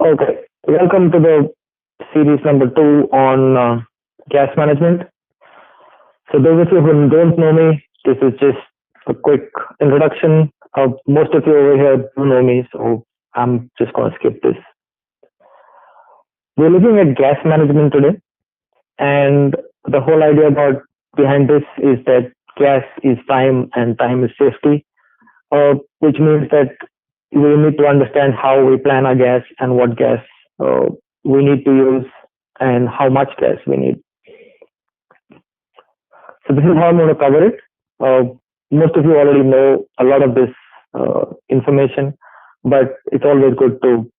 Okay, welcome to the series number 2 on gas management. So those of you who don't know me, this is just a quick introduction. Most of you over here do know me, so I'm just going to skip this. We're looking at gas management today, and the whole idea behind this is that gas is time and time is safety, which means that we need to understand how we plan our gas and what gas we need to use and how much gas we need. So this is how I'm going to cover it. Most of you already know a lot of this information, but it's always good to,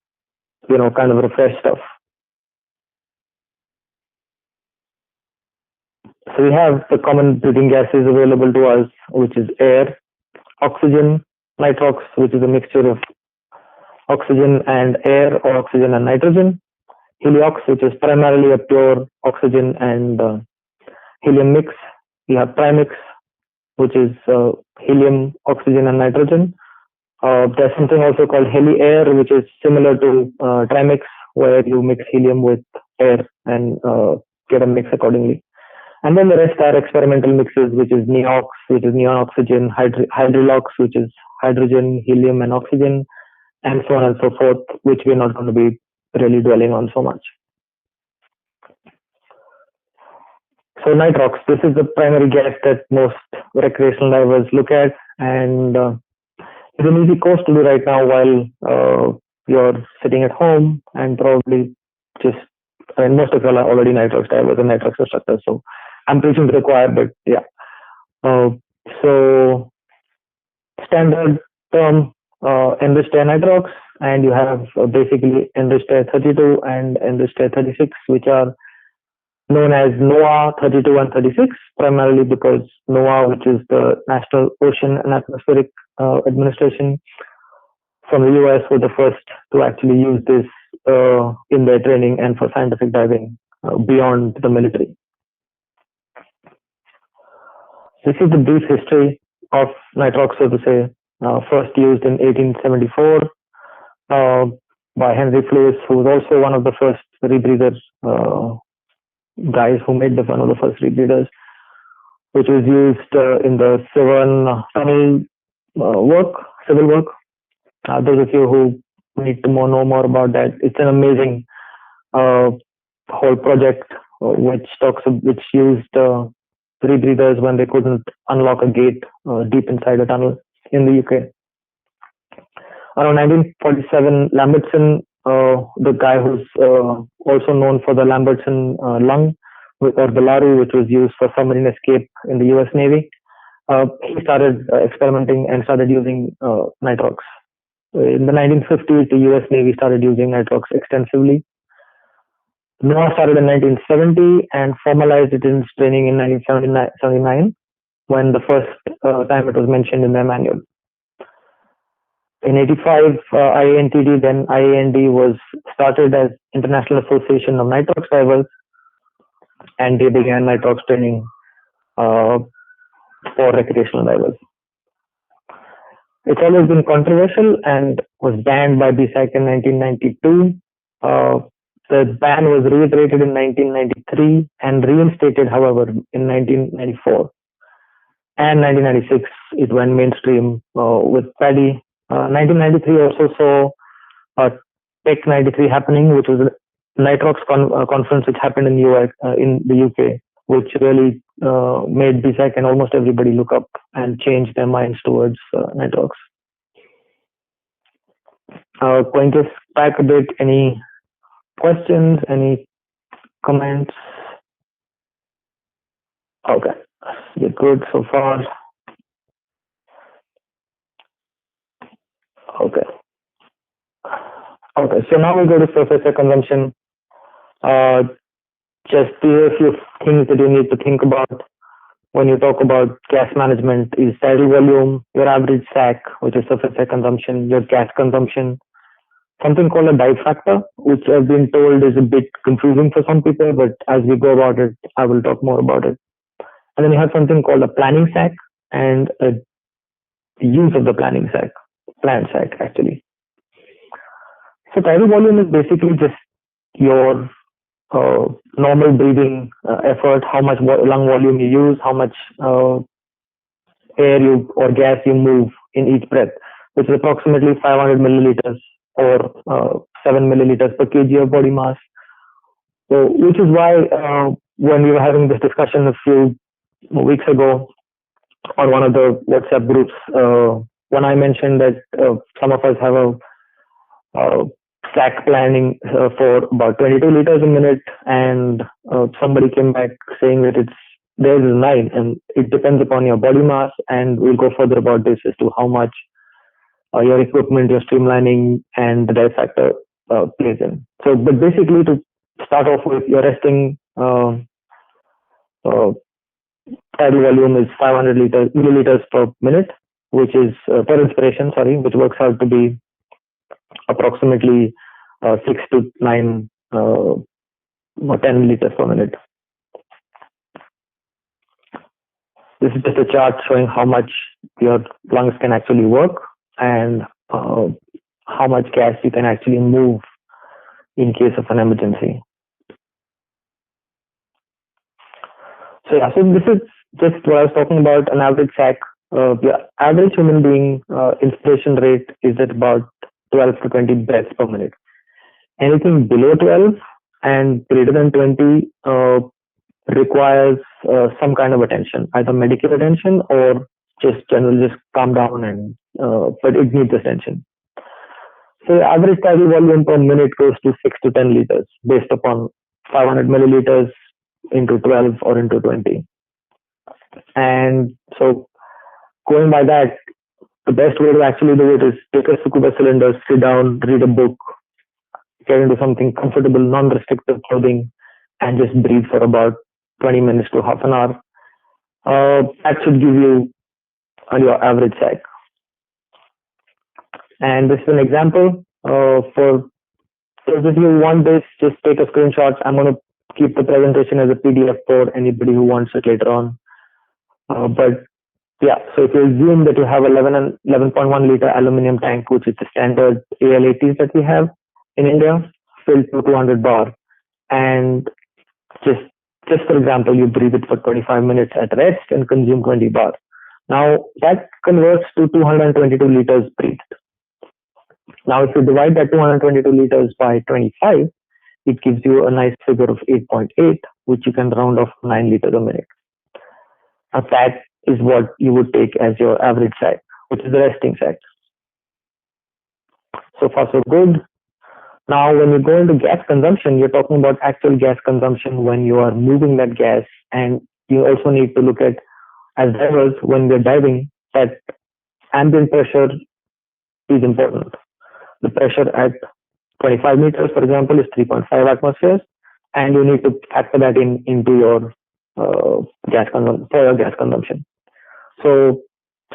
kind of refresh stuff. So we have the common breathing gases available to us, which is air, oxygen, nitrox, which is a mixture of oxygen and air or oxygen and nitrogen, heliox, which is primarily a pure oxygen and helium mix. We have trimix, which is helium, oxygen, and nitrogen. There's something also called heli-air, which is similar to trimix, where you mix helium with air and get a mix accordingly. And then the rest are experimental mixes, which is neox, which is neon oxygen, hydrilox, which is hydrogen, helium, and oxygen, and so on and so forth, which we're not going to be really dwelling on so much. So nitrox, this is the primary gas that most recreational divers look at, and it's an easy course to do right now while you're sitting at home and probably most of you are already nitrox divers and nitrox instructors, so I'm preaching to the choir, but yeah. So standard term, enriched air nitrox, and you have basically enriched air 32 and enriched air 36, which are known as NOAA 32 and 36, primarily because NOAA, which is the National Ocean and Atmospheric Administration from the US, were the first to actually use this in their training and for scientific diving beyond the military. This is the brief history of nitrox, so to say. First used in 1874 by Henry Fluis, who was also one of the first rebreathers, guys who made one of the first rebreathers, which was used in the Severn tunnel civil work. Those of you who need to know more about that, it's an amazing whole project which used rebreathers when they couldn't unlock a gate deep inside a tunnel in the UK. Around 1947, Lambertson, the guy who's also known for the Lambertson lung, or the LARU, which was used for submarine escape in the US Navy, he started experimenting and started using nitrox. In the 1950s, the US Navy started using nitrox extensively. NOAA started in 1970 and formalized it in its training in 1979, when the first time it was mentioned in their manual. In 85, IANTD, then IAND, was started as International Association of Nitrox Divers, and they began nitrox training for recreational divers. It's always been controversial and was banned by BSAC in 1992. The ban was reiterated in 1993 and reinstated, however, in 1994. And 1996, it went mainstream with PADI. 1993 also saw Tech 93 happening, which was a nitrox conference which happened in the UK, which really made BSAC and almost everybody look up and change their minds towards nitrox. Going to back a bit, any questions, any comments? Okay, you're good so far. Okay. So now we go to surface air consumption. Just a few things that you need to think about when you talk about gas management is tidal volume, your average SAC, which is surface air consumption, your gas consumption, something called a dive factor, which I've been told is a bit confusing for some people, but as we go about it, I will talk more about it. And then you have something called a planning SAC and a use of the planning SAC, planned SAC actually. So tidal volume is basically just your normal breathing effort, how much lung volume you use, how much air you or gas you move in each breath, which is approximately 500 milliliters or 7 milliliters per kg of body mass. So, which is why when we were having this discussion a few weeks ago on one of the WhatsApp groups, when I mentioned that some of us have a uh, sack planning for about 22 liters a minute, and somebody came back saying that it's theirs is 9, and it depends upon your body mass, and we'll go further about this as to how much your equipment, your streamlining, and the dive factor plays in. So, but basically, to start off with, your resting uh, tidal volume is 500 milliliters per minute, which is per inspiration, sorry, which works out to be approximately 6 to 9 or 10 liters per minute. This is just a chart showing how much your lungs can actually work and how much gas you can actually move in case of an emergency. So yeah, so this is just what I was talking about, an average sac. The average human being inspiration rate is at about 12 to 20 breaths per minute. Anything below 12 and greater than 20 requires some kind of attention, either medical attention or just general, just calm down, and but it needs attention. So the average tidal volume per minute goes to 6 to 10 liters based upon 500 milliliters into 12 or into 20. And so going by that, the best way to actually do it is take a scuba cylinder, sit down, read a book, get into something comfortable, non-restrictive clothing, and just breathe for about 20 minutes to half an hour. That should give you your average sac. And this is an example for those of you who want this, just take a screenshot. I'm going to keep the presentation as a PDF for anybody who wants it later on. But yeah, so if you assume that you have 11.1 liter aluminum tank, which is the standard AL80s that we have in India, filled to 200 bar, and just for example, you breathe it for 25 minutes at rest and consume 20 bar. Now that converts to 222 liters breathed. Now, if you divide that 222 liters by 25, it gives you a nice figure of 8.8, which you can round off 9 liters a minute. Now, that is what you would take as your average sac, which is the resting sac. So far, so good. Now, when you go into gas consumption, you're talking about actual gas consumption when you are moving that gas, and you also need to look at, as divers, when we're diving, that ambient pressure is important. The pressure at 25 meters, for example, is 3.5 atmospheres, and you need to factor that into your gas consumption. So,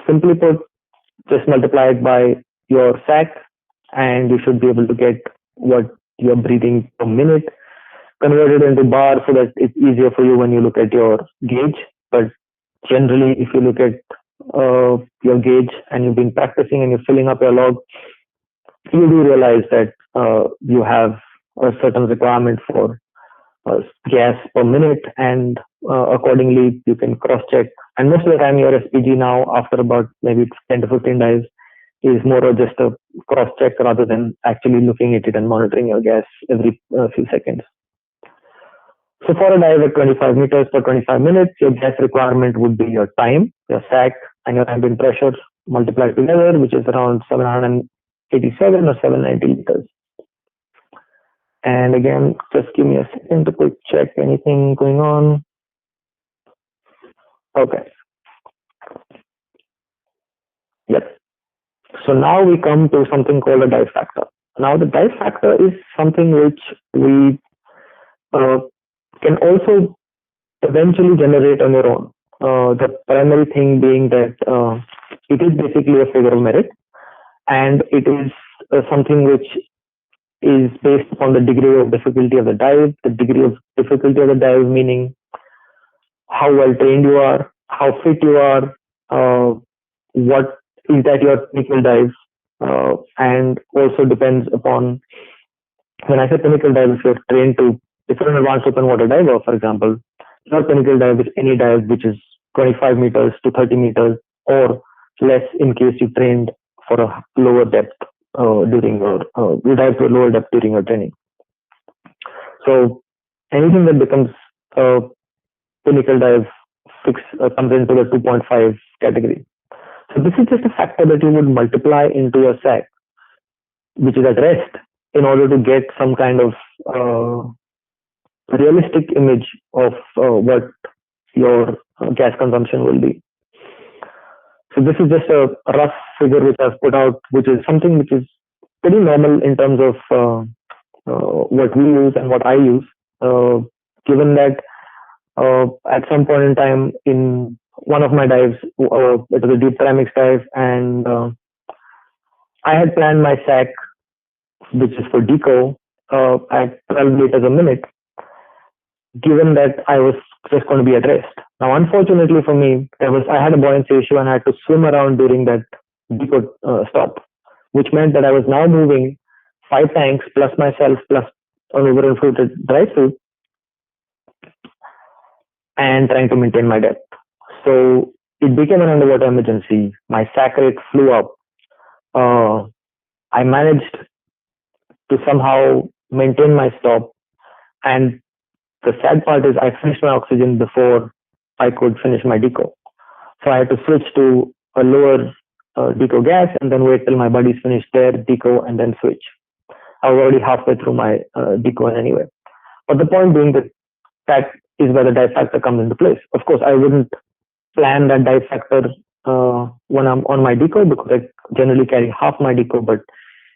simply put, just multiply it by your sac, and you should be able to get what you're breathing per minute. Convert it into bar so that it's easier for you when you look at your gauge. But generally, if you look at your gauge and you've been practicing and you're filling up your log, you do realize that you have a certain requirement for gas per minute, and accordingly you can cross-check. And most of the time your SPG now, after about maybe 10 to 15 dives, is more of just a cross-check rather than actually looking at it and monitoring your gas every few seconds. So for a dive at 25 meters per 25 minutes, your gas requirement would be your time, your sac, and your ambient pressure multiplied together, which is around 787 or 790 liters. And again, just give me a second to quick check anything going on. Okay. Yep. So now we come to something called a dive factor. Now the dive factor is something which we can also eventually generate on your own. The primary thing being that it is basically a figure of merit, and it is something which is based upon the degree of difficulty of the dive. The degree of difficulty of the dive meaning how well trained you are, how fit you are, what is that your technical dive, and also depends upon When I say pinnacle dive, if you're trained to, if you're an advanced open water diver, for example, your pinnacle dive is any dive which is 25 meters to 30 meters or less in case you trained for a lower depth during your, you dive to a lower depth during your training. So anything that becomes a pinnacle dive comes into the 2.5 category. So this is just a factor that you would multiply into your SAC, which is at rest, in order to get some kind of realistic image of what your gas consumption will be. So this is just a rough figure which I've put out, which is something which is pretty normal in terms of what we use and what I use. Given that at some point in time in one of my dives, it was a deep ceramics dive, and I had planned my SAC, which is for deco, at 12 liters a minute, given that I was just going to be at rest. Now, unfortunately for me, I had a buoyancy issue and I had to swim around during that deco stop, which meant that I was now moving 5 tanks plus myself plus an overinflated dry suit and trying to maintain my depth. So it became an underwater emergency. My SAC rate flew up. I managed to somehow maintain my stop, and the sad part is I finished my oxygen before I could finish my deco. So I had to switch to a lower deco gas and then wait till my buddies finished their deco and then switch. I was already halfway through my deco anyway. But the point being that is where the dive factor comes into place. Of course, I wouldn't plan that dive factor when I'm on my deco, because I generally carry half my deco. But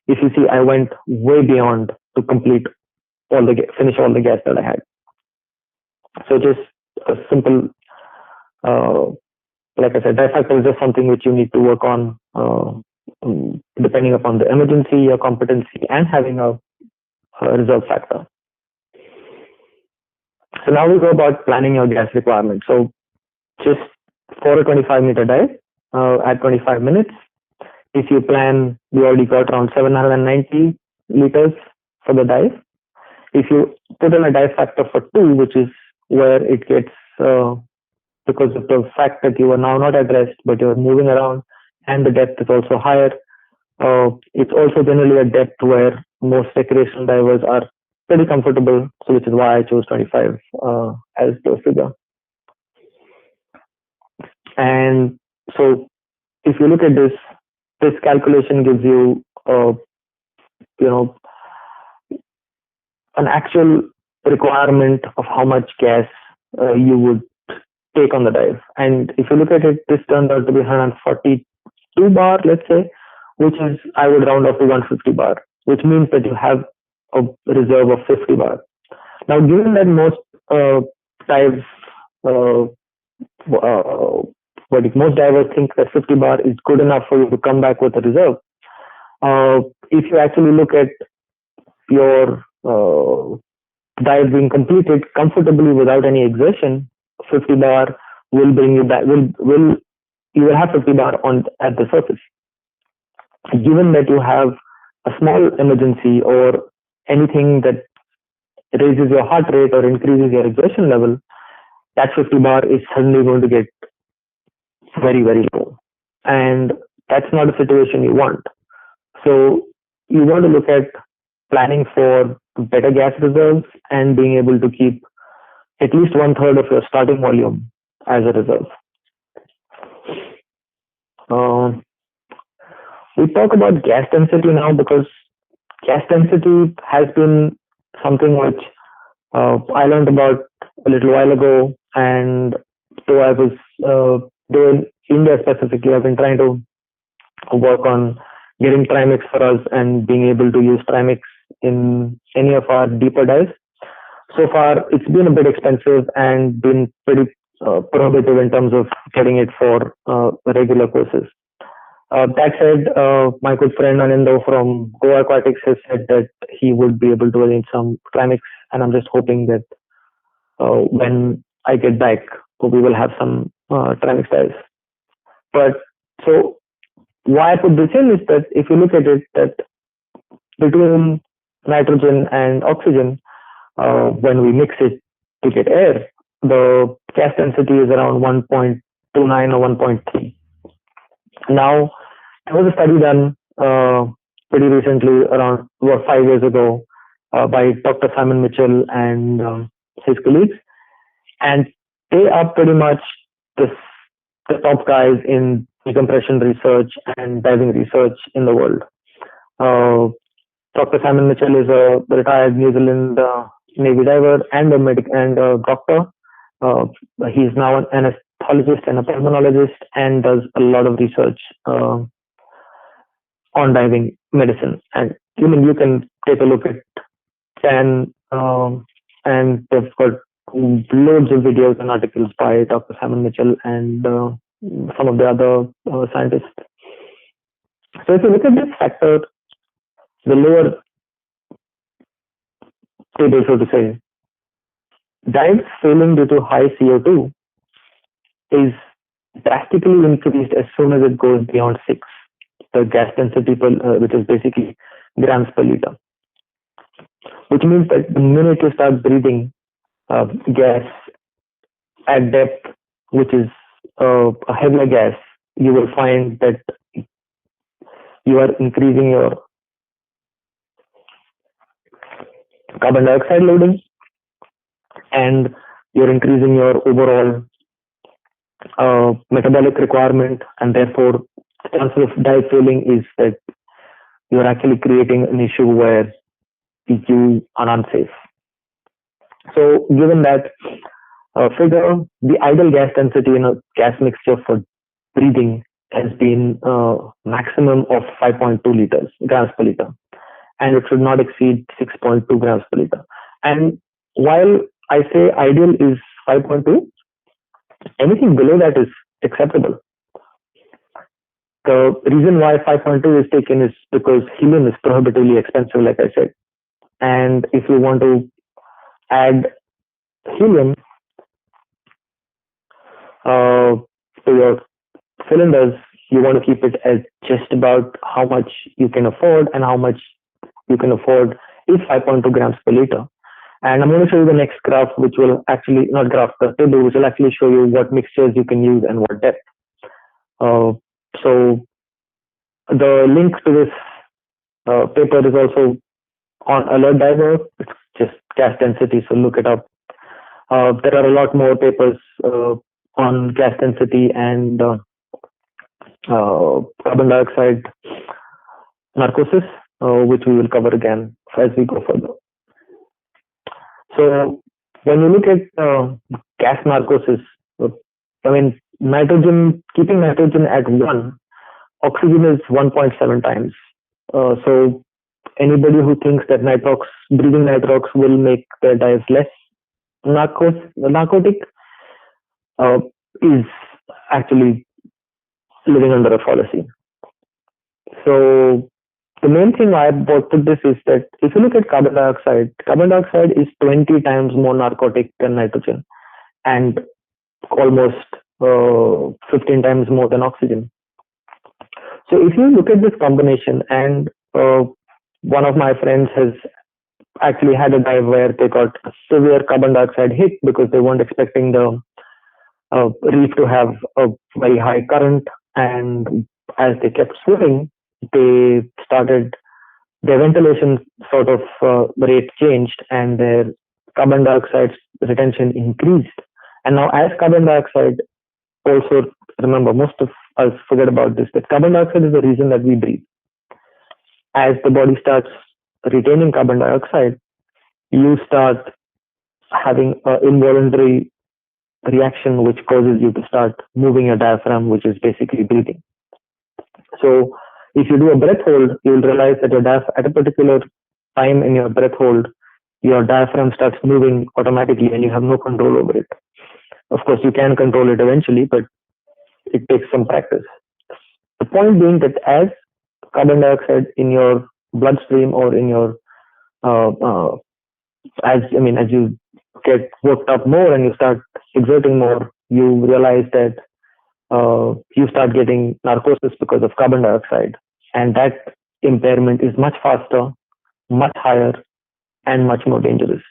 if you see, I went way beyond to complete finish all the gas that I had. So just a simple, like I said, dive factor is just something which you need to work on depending upon the emergency, your competency, and having a reserve factor. So now we go about planning your gas requirement. So just for a 25-meter dive at 25 minutes, if you plan, we already got around 790 liters for the dive. If you put in a dive factor for 2, which is where it gets, because of the fact that you are now not at rest, but you're moving around and the depth is also higher. It's also generally a depth where most recreational divers are pretty comfortable, so which is why I chose 25 as the figure. And so if you look at this calculation gives you, an actual requirement of how much gas you would take on the dive. And if you look at it, this turns out to be 142 bar, let's say, which is, I would round off to 150 bar, which means that you have a reserve of 50 bar. Now, given that most dives, most divers think that 50 bar is good enough for you to come back with a reserve. If you actually look at your dive being completed comfortably without any exertion, 50 bar will bring you back. You will have 50 bar at the surface. Given that you have a small emergency or anything that raises your heart rate or increases your exertion level, that 50 bar is suddenly going to get very, very low. And that's not a situation you want. So you want to look at planning for better gas reserves and being able to keep at least 1/3 of your starting volume as a reserve. We talk about gas density now because gas density has been something which I learned about a little while ago, and though I was though in India specifically, I've been trying to work on getting trimix for us and being able to use trimix in any of our deeper dives. So far, it's been a bit expensive and been pretty prohibitive in terms of getting it for regular courses. That said, my good friend Anando from Goa Aquatics has said that he would be able to arrange some trimix, and I'm just hoping that when I get back, we will have some trimix dives. But so why I put this in is that if you look at it, that between nitrogen and oxygen, when we mix it to get air, the gas density is around 1.29 or 1.3. Now, there was a study done pretty recently, around 5 years ago, by Dr. Simon Mitchell and his colleagues, and they are pretty much the, the top guys in decompression research and diving research in the world. Uh, Dr. Simon Mitchell is a retired New Zealand Navy diver and a medic and a doctor. Uh, he's now an anesthetologist and a pulmonologist and does a lot of research on diving medicine. And even you can take a look at Chan, and they've got loads of videos and articles by Dr. Simon Mitchell and some of the other scientists. So if you look at this factor, the lower table, so to say, dives failing due to high CO2 is drastically increased as soon as it goes beyond 6, the gas density, which is basically grams per liter. Which means that the minute you start breathing gas at depth, which is a heavier gas, you will find that you are increasing your carbon dioxide loading and you're increasing your overall metabolic requirement, and therefore the chances of dive failing is that you're actually creating an issue where you are unsafe. So given that figure, the ideal gas density in a gas mixture for breathing has been maximum of 5.2 grams per liter, and it should not exceed 6.2 grams per liter. And while I say ideal is 5.2, anything below that is acceptable. The reason why 5.2 is taken is because helium is prohibitively expensive, like I said. And if you want to add helium to your cylinders, you want to keep it at just about how much you can afford, and how much you can afford is 5.2 grams per liter. And I'm going to show you the next graph, which will actually, not graph, the table, which will actually show you what mixtures you can use and what depth. So the link to this paper is also on Alert Diver. It's just gas density, so look it up. There are a lot more papers on gas density and carbon dioxide narcosis, which we will cover again as we go further. So when you look at gas narcosis, I mean, keeping nitrogen at 1, oxygen is 1.7 times. So anybody who thinks that breathing nitrox will make their dives less narcotic is actually living under a fallacy. So the main thing I put this is that if you look at carbon dioxide is 20 times more narcotic than nitrogen, and almost 15 times more than oxygen. So if you look at this combination, and one of my friends has actually had a dive where they got a severe carbon dioxide hit because they weren't expecting the reef to have a very high current, and as they kept swimming, their ventilation sort of rate changed, and their carbon dioxide retention increased. And now, as carbon dioxide, also remember, most of us forget about this, that carbon dioxide is the reason that we breathe. As the body starts retaining carbon dioxide, you start having an involuntary reaction which causes you to start moving your diaphragm, which is basically breathing. So if you do a breath hold, you'll realize that at a particular time in your breath hold, your diaphragm starts moving automatically and you have no control over it. Of course, you can control it eventually, but it takes some practice. The point being that as carbon dioxide in your bloodstream or in your as you get worked up more and you start exerting more, you realize that you start getting narcosis because of carbon dioxide, and that impairment is much faster much higher and much more dangerous.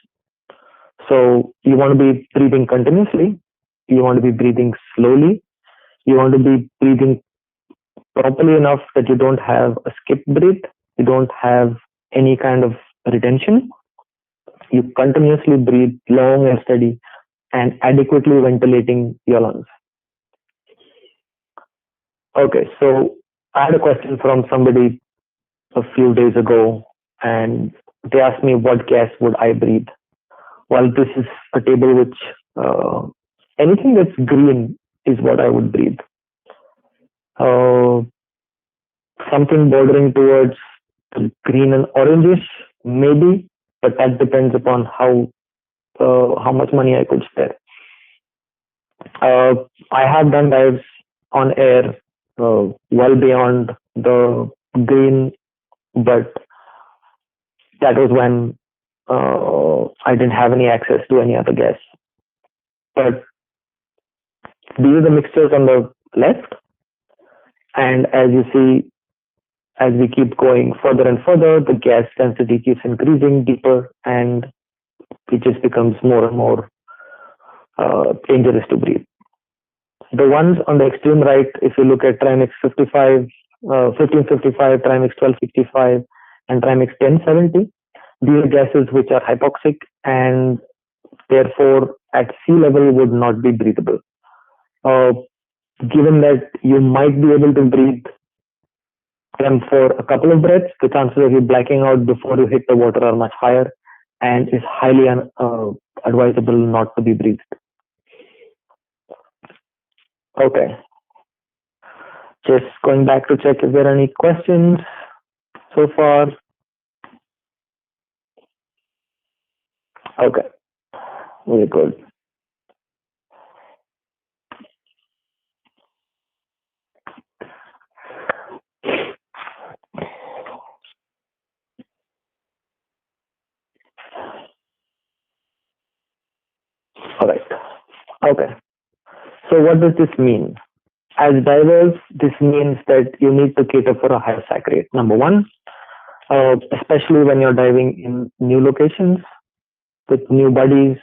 So you want to be breathing continuously, you want to be breathing slowly, you want to be breathing properly enough that you don't have a skip breath, you don't have any kind of retention. You continuously breathe long and steady and adequately ventilating your lungs. Okay, so I had a question from somebody a few days ago, and they asked me what gas would I breathe. Well, this is a table which anything that's green is what I would breathe. Uh, Something bordering towards green and orangish, maybe, but that depends upon how much money I could spare. I have done dives on air well beyond the green, but that was when I didn't have any access to any other gas. But these are the mixtures on the left, and as you see, as we keep going further and further, the gas density keeps increasing deeper, and it just becomes more and more dangerous to breathe. The ones on the extreme right, if you look at Trimix 55, 1555, Trimix 1265, and Trimix 1070, these are gases which are hypoxic and therefore at sea level would not be breathable. Given that you might be able to breathe them for a couple of breaths, the chances of you blacking out before you hit the water are much higher, and is highly advisable not to be breathed. Okay. Just going back to check if there are any questions so far. Okay. Very good. All right. Okay. So what does this mean? As divers, this means that you need to cater for a higher sac rate. Number one, especially when you're diving in new locations with new buddies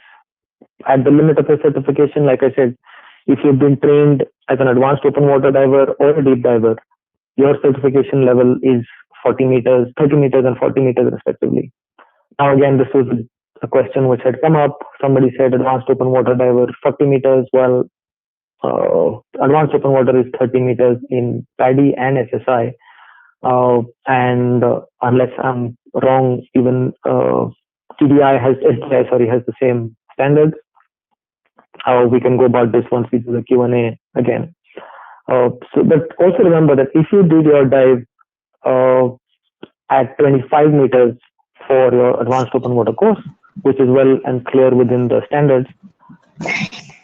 at the limit of your certification. Like I said, if you've been trained as an advanced open water diver or a deep diver, your certification level is 40 meters, 30 meters, and 40 meters respectively. Now, again, this was a question which had come up. Somebody said advanced open water diver 40 meters. Well, advanced open water is 30 meters in PADI and SSI. And unless I'm wrong, even TDI has the same standards. We can go about this once we do the Q&A again. But also remember that if you did your dive at 25 meters for your advanced open water course, which is well and clear within the standards,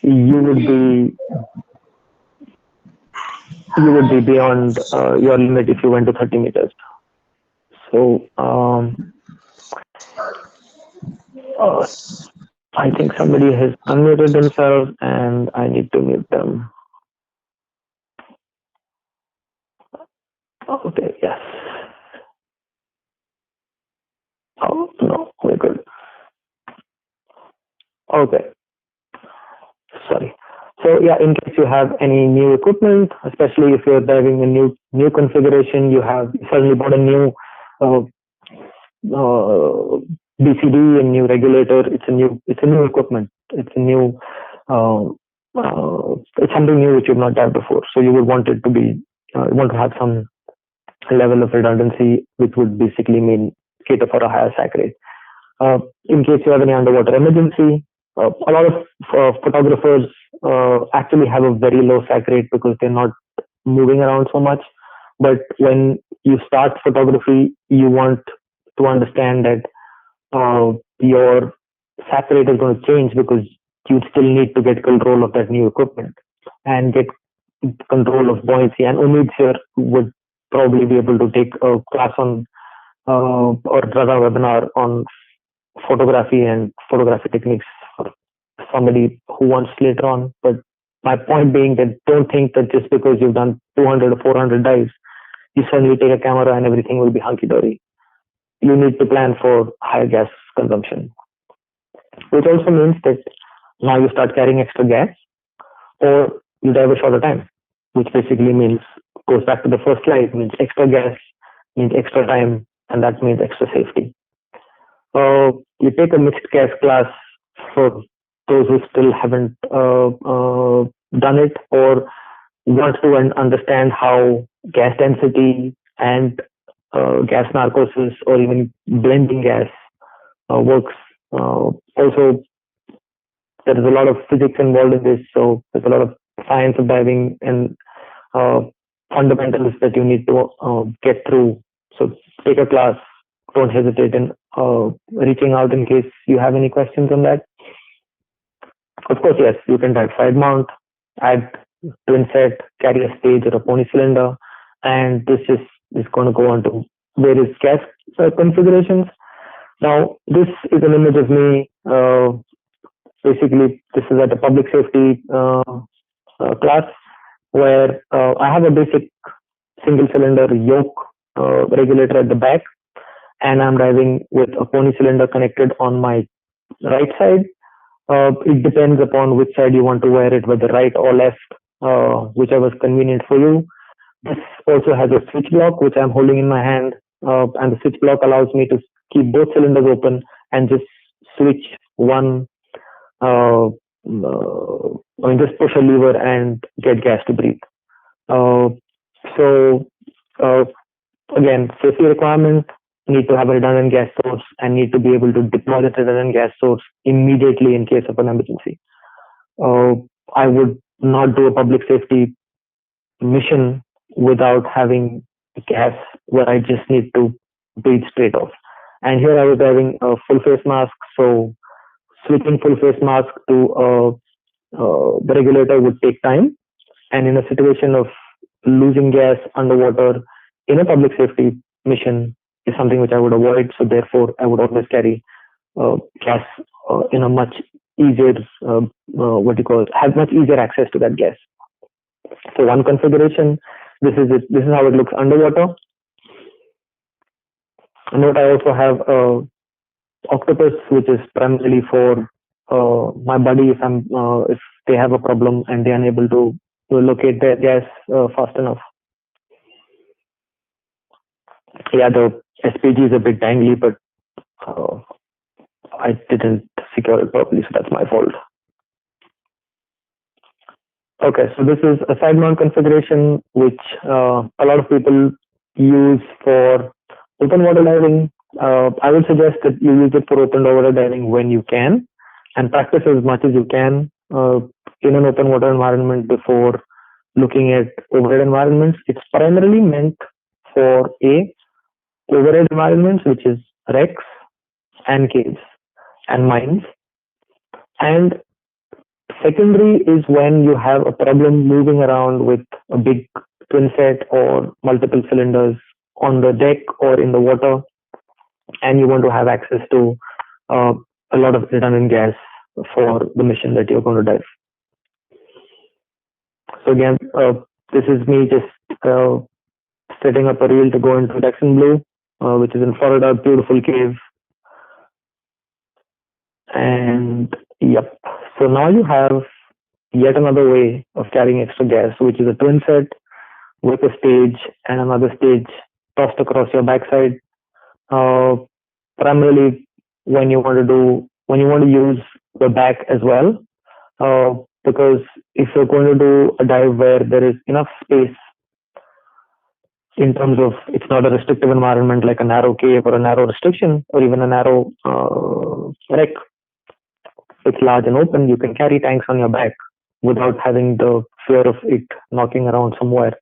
you would be beyond your limit if you went to 30 meters. So I think somebody has unmuted themselves and I need to mute them. Okay, yes. Oh, no, we're good. Okay. Sorry. So yeah, in case you have any new equipment, especially if you're diving a new configuration, you suddenly bought a new BCD, a new regulator. It's a new equipment. It's something new which you've not done before. So you would want it to be want to have some level of redundancy, which would basically mean cater for a higher sac rate. In case you have any underwater emergency, a lot of photographers actually have a very low sac rate because they're not moving around so much. But when you start photography, you want to understand that your sac rate is going to change because you still need to get control of that new equipment and get control of buoyancy. And Umid here would probably be able to take a class on or run a webinar on photography and photography techniques for somebody who wants later on. But my point being that don't think that just because you've done 200 or 400 dives, you suddenly take a camera and everything will be hunky-dory. you need to plan for higher gas consumption, which also means that now you start carrying extra gas or you dive a shorter time, which basically means, goes back to the first slide, means extra gas, means extra time, and that means extra safety. You take a mixed gas class for those who still haven't done it or want to understand how gas density and gas narcosis or even blending gas works. Also, there is a lot of physics involved in this, so there's a lot of science of diving and fundamentals that you need to get through. So take a class. Don't hesitate in reaching out in case you have any questions on that. Of course, yes, you can dive side mount, add twin set, carry a stage or a pony cylinder, and this is going to go on to various gas configurations. Now, this is an image of me. Basically, this is at a public safety class where I have a basic single cylinder yoke regulator at the back, and I'm diving with a pony cylinder connected on my right side. It depends upon which side you want to wear it, whether right or left, whichever is convenient for you. This also has a switch block, which I'm holding in my hand, and the switch block allows me to keep both cylinders open and just switch one. Just push a lever and get gas to breathe. So again, safety requirement, need to have a redundant gas source and need to be able to deploy that redundant gas source immediately in case of an emergency. I would not do a public safety mission without having gas where I just need to breathe straight off. And here I was having a full face mask, so switching full face mask to the regulator would take time. And in a situation of losing gas underwater in a public safety mission is something which I would avoid. So therefore, I would always carry gas in a much easier, have much easier access to that gas. So one configuration, this is it. This is how it looks underwater. Note I also have a octopus, which is primarily for my buddy if they have a problem and they're unable to locate their gas fast enough. Yeah, the SPG is a bit dangly, but I didn't secure it properly, so that's my fault. Okay, so this is a side mount configuration which a lot of people use for open water diving. I would suggest that you use it for open water diving when you can, and practice as much as you can in an open water environment before looking at overhead environments. It's primarily meant for overhead environments, which is wrecks and caves and mines. And secondary is when you have a problem moving around with a big twin set or multiple cylinders on the deck or in the water, and you want to have access to a lot of redundant gas for the mission that you're going to dive. So again, this is me just setting up a reel to go into Jackson Blue, which is in Florida, beautiful cave. And yep, so now you have yet another way of carrying extra gas, which is a twin set with a stage and another stage tossed across your backside. Primarily when you want to use the back as well, because if you're going to do a dive where there is enough space in terms of it's not a restrictive environment like a narrow cave or a narrow restriction or even a narrow wreck, it's large and open, you can carry tanks on your back without having the fear of it knocking around somewhere.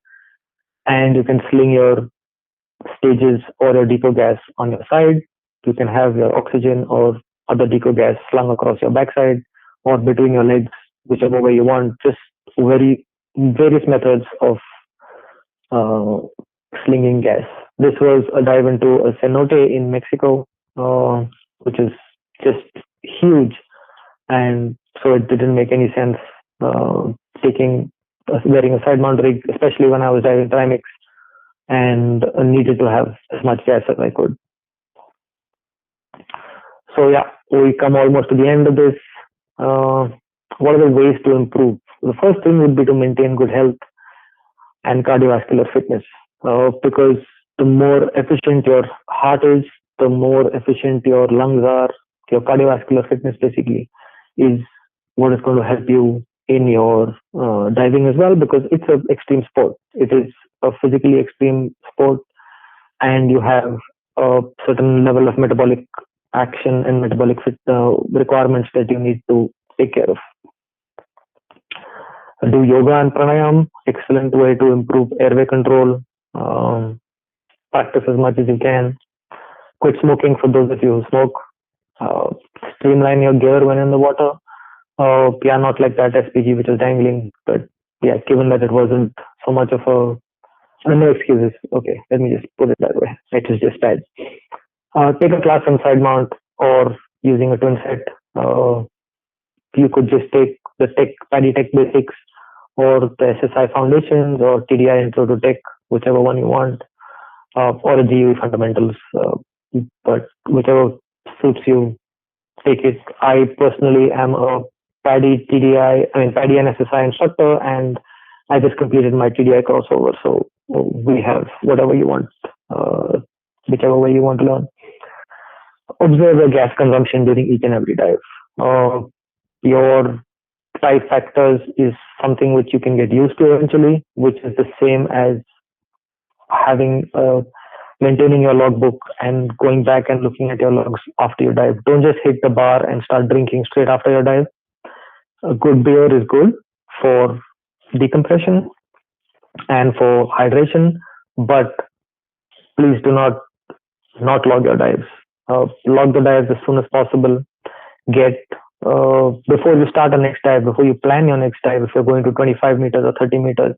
And you can sling your stages or your deco gas on your side. You can have your oxygen or other deco gas slung across your backside or between your legs, whichever way you want. Just various methods of slinging gas. This was a dive into a cenote in Mexico, which is just huge. And so it didn't make any sense wearing a side mount rig, especially when I was diving Trimix and needed to have as much gas as I could. So yeah, we come almost to the end of this. Uh, what are the ways to improve? The first thing would be to maintain good health and cardiovascular fitness, because the more efficient your heart is, the more efficient your lungs are. Your cardiovascular fitness basically is what is going to help you in your diving as well, because it's an extreme sport. It is a physically extreme sport, and you have a certain level of metabolic action and metabolic requirements that you need to take care of. Do yoga and pranayam, excellent way to improve airway control. Um, Practice as much as you can. Quit smoking for those of you who smoke. Uh, Streamline your gear when in the water. Yeah, not like that SPG which was dangling, but yeah, given that it wasn't so much of a no excuses. Okay, let me just put it that way. It was just bad. Take a class on side mount or using a twin set. You could just take the PADI Tech Basics or the SSI Foundations or TDI Intro to Tech, whichever one you want, or a GUE Fundamentals, but whichever suits you, take it. I personally am a PADI and SSI instructor, and I just completed my TDI crossover. So we have whatever you want, whichever way you want to learn. Observe your gas consumption during each and every dive. Your dive factors is something which you can get used to eventually, which is the same as having maintaining your logbook and going back and looking at your logs after you dive. Don't just hit the bar and start drinking straight after your dive. A good beer is good for decompression and for hydration, but please do not log your dives. Log the dives as soon as possible. Get before you start a next dive, before you plan your next dive, if you're going to 25 meters or 30 meters,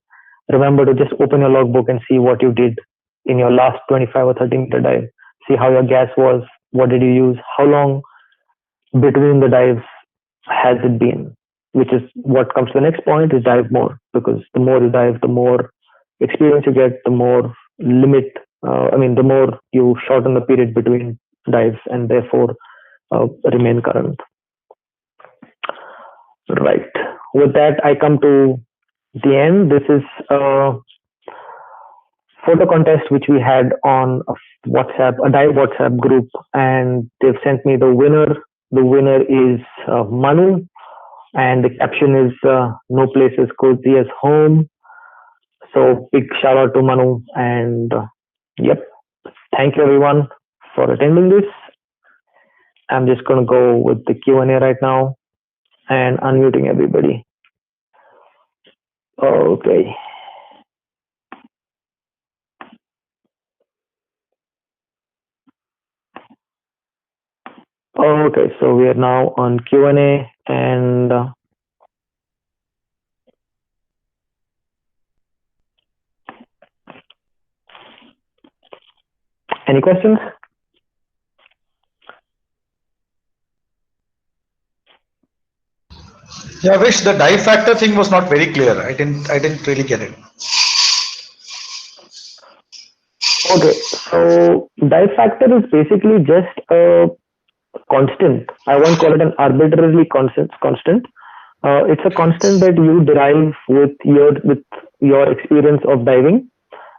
remember to just open your logbook and see what you did in your last 25 or 30 meter dive. See how your gas was, what did you use, how long between the dives has it been, which is what comes to the next point is dive more, because the more you dive, the more experience you get, the more the more you shorten the period between dives and therefore remain current. Right. With that, I come to the end. This is a photo contest which we had on a dive WhatsApp group, and they've sent me the winner. The winner is Manu, and the caption is "No place is cozy as home." So big shout out to Manu, and yep, thank you everyone for attending this. I'm just gonna go with the Q&A right now and unmuting everybody. Okay. Okay, so we are now on Q&A, and any questions? Yeah, Vish, the dive factor thing was not very clear. I didn't really get it. Okay, so dive factor is basically just a constant. I won't call it an arbitrarily constant. It's a constant that you derive with your experience of diving,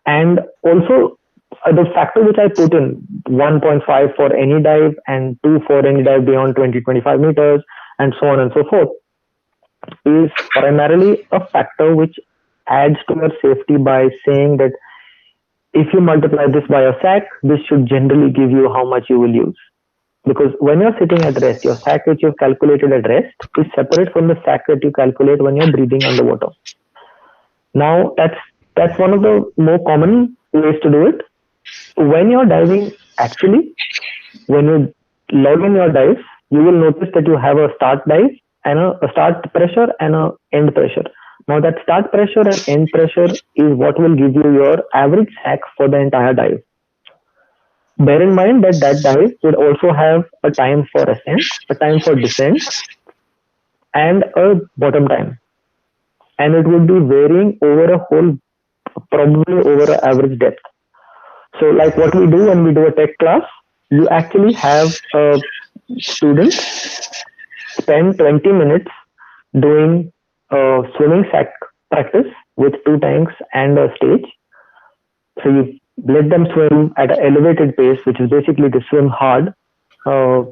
and also the factor which I put in 1.5 for any dive and 2 for any dive beyond 20-25 meters, and so on and so forth, is primarily a factor which adds to your safety by saying that if you multiply this by a SAC, this should generally give you how much you will use. Because when you're sitting at rest, your SAC which you've calculated at rest is separate from the SAC that you calculate when you're breathing underwater. Now, that's one of the more common ways to do it. When you're diving, actually, when you log in your dives, you will notice that you have a start dive and a start pressure and a end pressure. Now that start pressure and end pressure is what will give you your average SAC for the entire dive. Bear in mind that dive would also have a time for ascent, a time for descent, and a bottom time. And it would be varying probably over an average depth. So like what we do when we do a tech class, you actually have a student spend 20 minutes doing swimming sack practice with 2 tanks and a stage. So you let them swim at an elevated pace, which is basically to swim hard uh,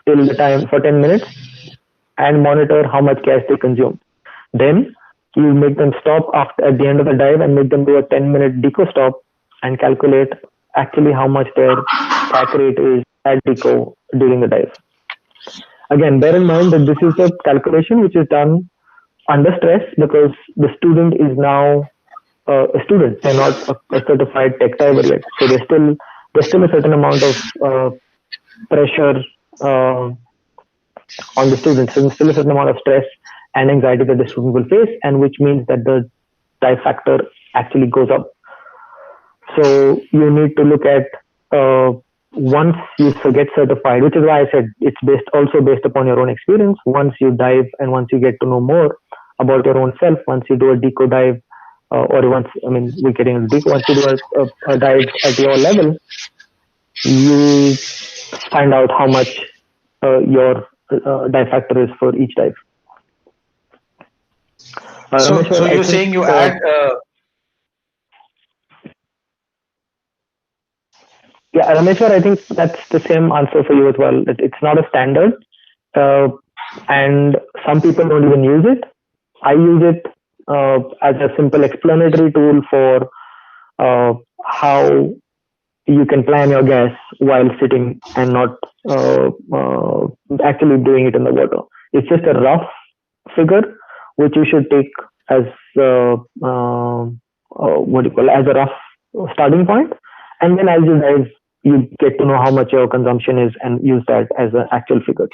till the time for 10 minutes and monitor how much gas they consume. Then you make them stop after at the end of the dive and make them do a 10-minute deco stop and calculate actually how much their sack rate is at deco during the dive. Again, bear in mind that this is a calculation which is done under stress because the student is now a student. They're not a certified tech diver yet, so there's still a certain amount of pressure on the student. So there's still a certain amount of stress and anxiety that the student will face, and which means that the dive factor actually goes up. So you need to look at once you get certified, which is why I said it's also based upon your own experience. Once you dive and once you get to know more about your own self, once you do a deco dive, or once, I mean, we're getting into deco, once you do a dive at your level, you find out how much your dive factor is for each dive. So you're saying you add. Yeah, Rameshwar, I think that's the same answer for you as well. It's not a standard, and some people don't even use it. I use it as a simple explanatory tool for how you can plan your gas while sitting and not actually doing it in the water. It's just a rough figure which you should take as what do you call it, as a rough starting point, and then as you dive, you get to know how much your consumption is and use that as an actual figure.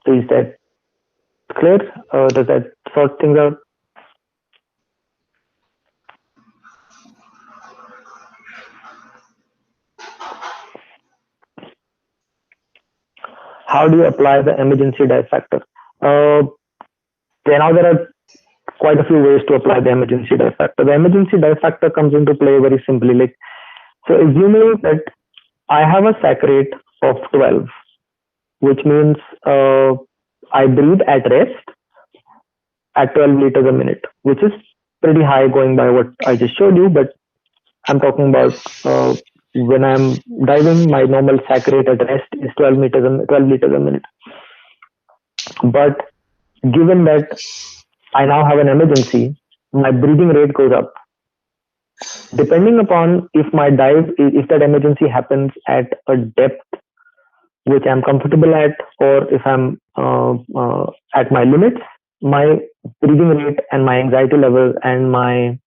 So is that clear? Does that sort things out? How do you apply the emergency dive factor? Now there are quite a few ways to apply the emergency dive factor. The emergency dive factor comes into play very simply. Like, so assuming that I have a sac rate of 12, which means I breathe at rest at 12 liters a minute, which is pretty high going by what I just showed you. But I'm talking about when I'm diving, my normal sac rate at rest is 12 liters a minute. But given that I now have an emergency, my breathing rate goes up. Depending upon if my dive, if that emergency happens at a depth which I'm comfortable at, or if I'm at my limits, my breathing rate and my anxiety level and my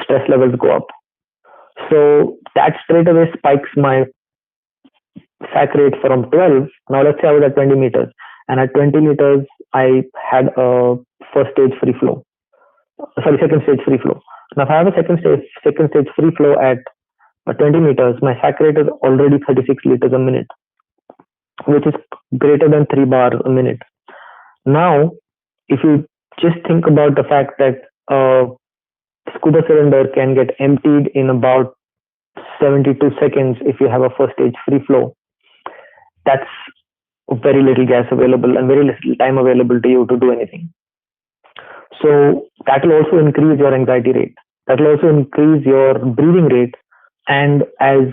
stress levels go up. So that straight away spikes my sac rate from 12. Now let's say I was at 20 meters, and at 20 meters I had a second stage free flow. Now if I have a second stage free flow at 20 meters, my sac rate is already 36 liters a minute, which is greater than 3 bars a minute. Now, if you just think about the fact that scuba cylinder can get emptied in about 72 seconds if you have a first stage free flow, that's very little gas available and very little time available to you to do anything. So that will also increase your anxiety rate. That will also increase your breathing rate. And as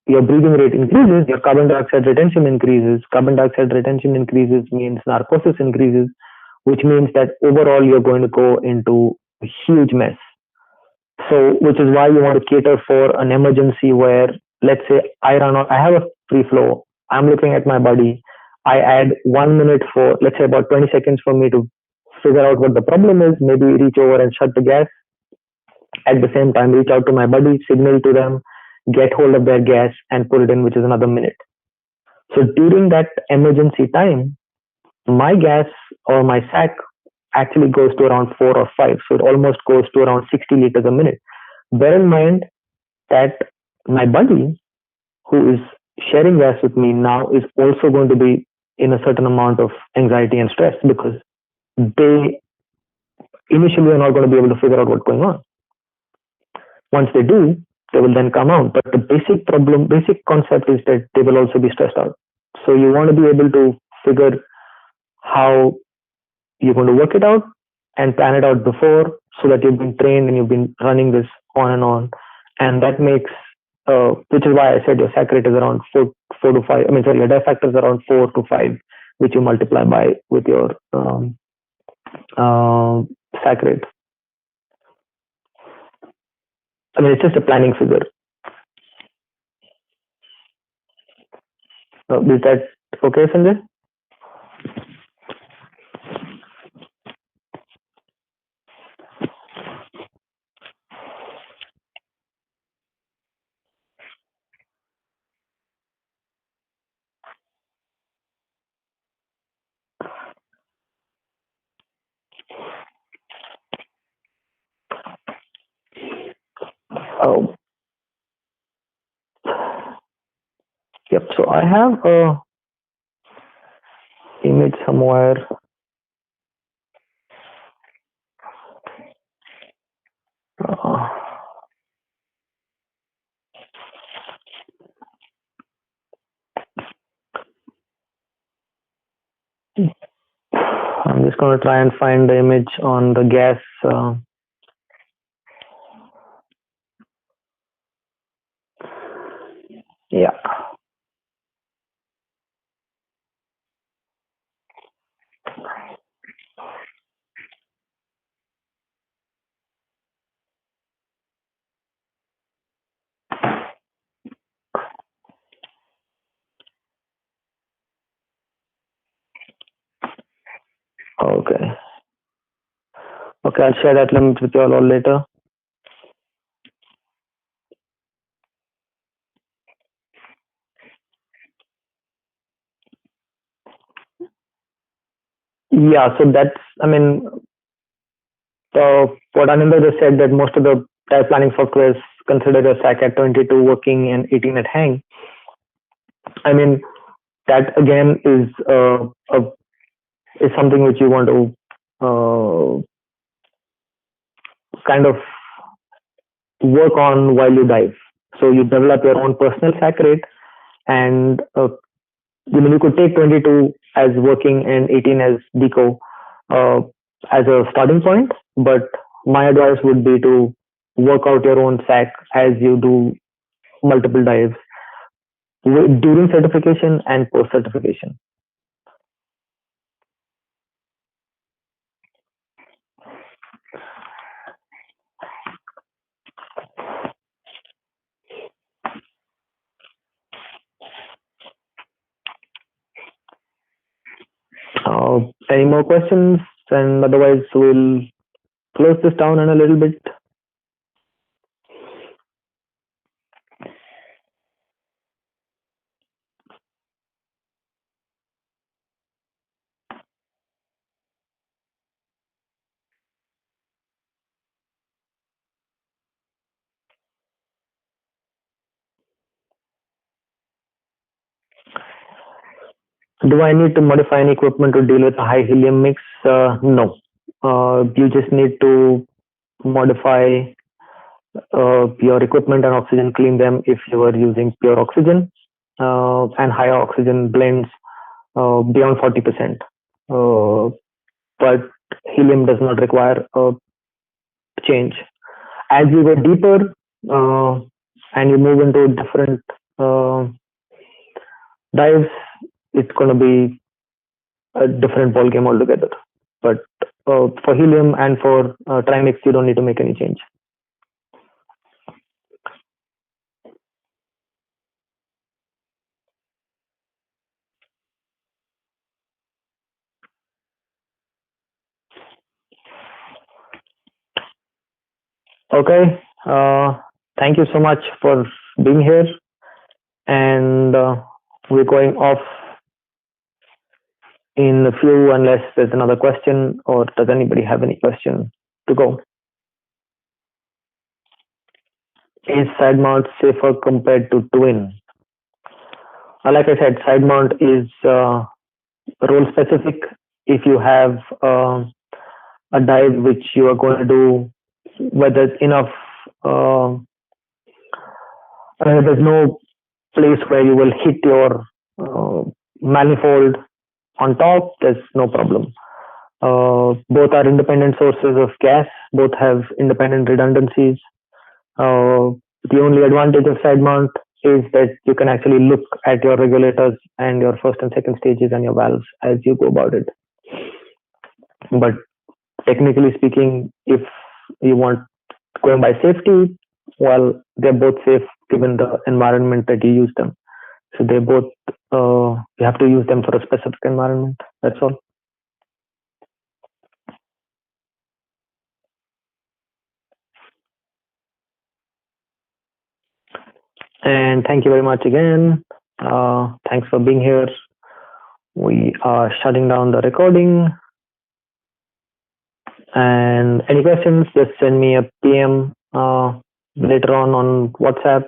your breathing rate increases, your carbon dioxide retention increases. Carbon dioxide retention increases means narcosis increases, which means that overall you're going to go into a huge mess. So, which is why you want to cater for an emergency where, let's say, I have a free flow. I'm looking at my body. I add 1 minute for, let's say, about 20 seconds for me to figure out what the problem is, maybe reach over and shut the gas. At the same time, reach out to my buddy, signal to them, get hold of their gas and put it in, which is another minute. So during that emergency time, my gas or my sac actually goes to around 4 or 5. So it almost goes to around 60 liters a minute. Bear in mind that my buddy who is sharing gas with me now is also going to be in a certain amount of anxiety and stress because they initially are not going to be able to figure out what's going on. Once they do, they will then come out. But the basic concept is that they will also be stressed out. So you want to be able to figure how you're going to work it out and plan it out before, so that you've been trained and you've been running this on and on. And that makes, which is why I said your sac rate is around 4 to 5. I mean, sorry, your dive factor is around 4 to 5, which you multiply by with your sac rate. I mean, it's just a planning figure. Is that okay, Sanjay? Oh, yep. So I have a image somewhere. Uh, I'm just going to try and find the image on the gas. Yeah. Okay. Okay, I'll share that limit with you all later. Yeah, so that's, I mean, what Ananda just said, that most of the dive planning software consider a SAC at 22 working and 18 at hang. I mean, that again is something which you want to kind of work on while you dive. So you develop your own personal SAC rate, and you could take 22 as working and 18 as deco as a starting point. But my advice would be to work out your own SAC as you do multiple dives during certification and post certification. Any more questions? And otherwise, we'll close this down in a little bit. Do I need to modify any equipment to deal with a high helium mix? No. You just need to modify your equipment and oxygen clean them if you are using pure oxygen and higher oxygen blends beyond 40%. But helium does not require a change. As you go deeper and you move into different dives, it's going to be a different ball game altogether. But for helium and for trimix, you don't need to make any change. Okay. Thank you so much for being here. And we're going off in a few unless there's another question, or does anybody have any question to go? Is side mount safer compared to twin? Like I said, side mount is role specific. If you have a dive which you are going to do where there's enough There's no place where you will hit your manifold on top. There's no problem. Both are independent sources of gas. Both have independent redundancies. The only advantage of side mount is that you can actually look at your regulators and your first and second stages and your valves as you go about it. But technically speaking, if you want going by safety, well, they're both safe given the environment that you use them. So they both, you have to use them for a specific environment. That's all. And thank you very much again. Thanks for being here. We are shutting down the recording. And any questions, just send me a PM later on WhatsApp,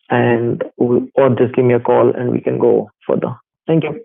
and or just give me a call and we can go further. Thank you.